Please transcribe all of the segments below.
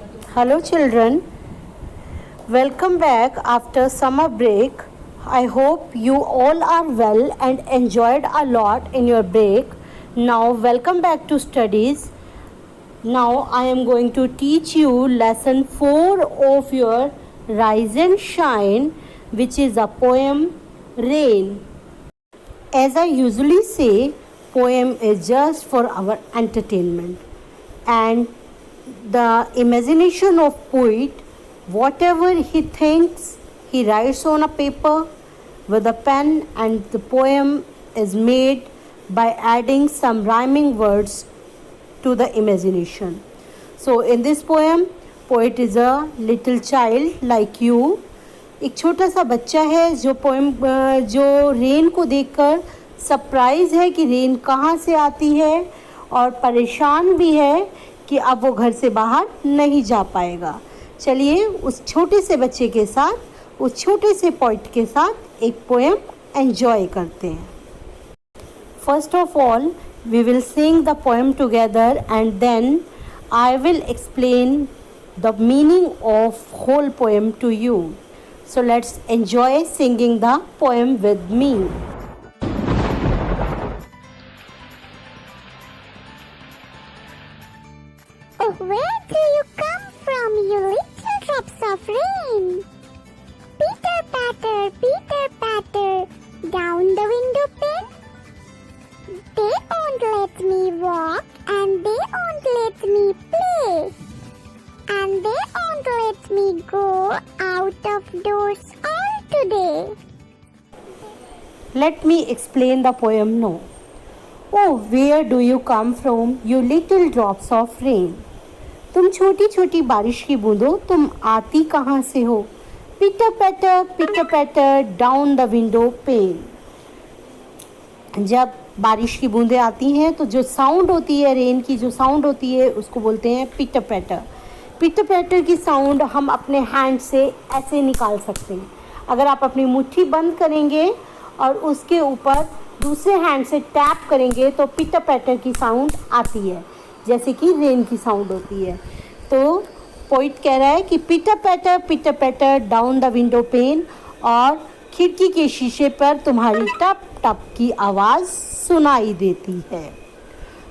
Hello children, welcome back after summer break. I hope you all are well and enjoyed a lot in your break. Now welcome back to studies. Now I am going to teach you lesson 4 of your Rise and Shine, which is a poem Rain. As I usually say, poem is just for our entertainment, and the imagination of poet, whatever he thinks, he writes on a paper with a pen, and the poem is made by adding some rhyming words to the imagination. So in this poem, poet is a little child like you. एक छोटा सा बच्चा है जो rain को देखकर surprise है कि रेन कहाँ से आती है, और परेशान भी है कि अब वो घर से बाहर नहीं जा पाएगा. चलिए उस छोटे से बच्चे के साथ, उस छोटे से पोइट के साथ एक पोएम एंजॉय करते हैं. First of all we will sing the poem together, and then I will explain the meaning of whole poem to you. So let's enjoy singing the poem with me. Oh, where do you come from, you little drops of rain? Pitter patter, down the window pane. They won't let me walk, and they won't let me play, and they won't let me go out of doors all today. Let me explain the poem now. Oh, where do you come from, you little drops of rain? तुम छोटी छोटी बारिश की बूंदों, तुम आती कहाँ से हो? पिटर पैटर डाउन द विंडो पेन. जब बारिश की बूंदें आती हैं तो जो साउंड होती है, रेन की जो साउंड होती है, उसको बोलते हैं पिटर पैटर. पिटर पैटर की साउंड हम अपने हैंड से ऐसे निकाल सकते हैं. अगर आप अपनी मुट्ठी बंद करेंगे और उसके ऊपर दूसरे हैंड से टैप करेंगे तो पिटर पैटर की साउंड आती है, जैसे कि रेन की साउंड होती है. तो पोइट कह रहा है कि पिटर पैटर डाउन द विंडो पेन, और खिड़की के शीशे पर तुम्हारी टप टप की आवाज़ सुनाई देती है.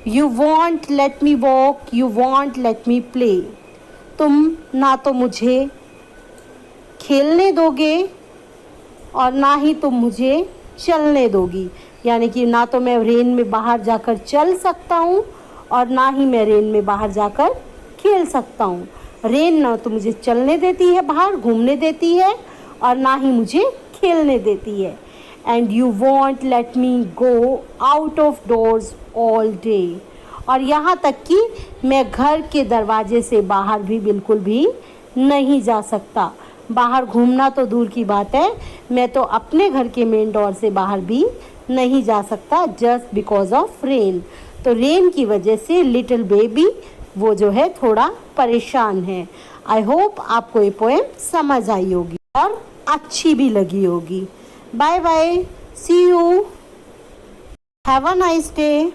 You won't let me walk, you won't let me play. तुम ना तो मुझे खेलने दोगे और ना ही तुम मुझे चलने दोगी. यानी कि ना तो मैं रेन में बाहर जाकर चल सकता हूँ और ना ही मैं रेन में बाहर जाकर खेल सकता हूँ. रेन ना तो मुझे चलने देती है, बाहर घूमने देती है, और ना ही मुझे खेलने देती है. And you won't let me go out of doors all day. और यहाँ तक कि मैं घर के दरवाजे से बाहर भी बिल्कुल भी नहीं जा सकता. बाहर घूमना तो दूर की बात है, मैं तो अपने घर के मेन डोर से बाहर भी नहीं जा सकता, जस्ट बिकॉज ऑफ रेन. तो रेन की वजह से लिटिल बेबी वो जो है थोड़ा परेशान है. आई होप आपको ये पोएम समझ आई होगी और अच्छी भी लगी होगी. Bye bye, see you, have a nice day.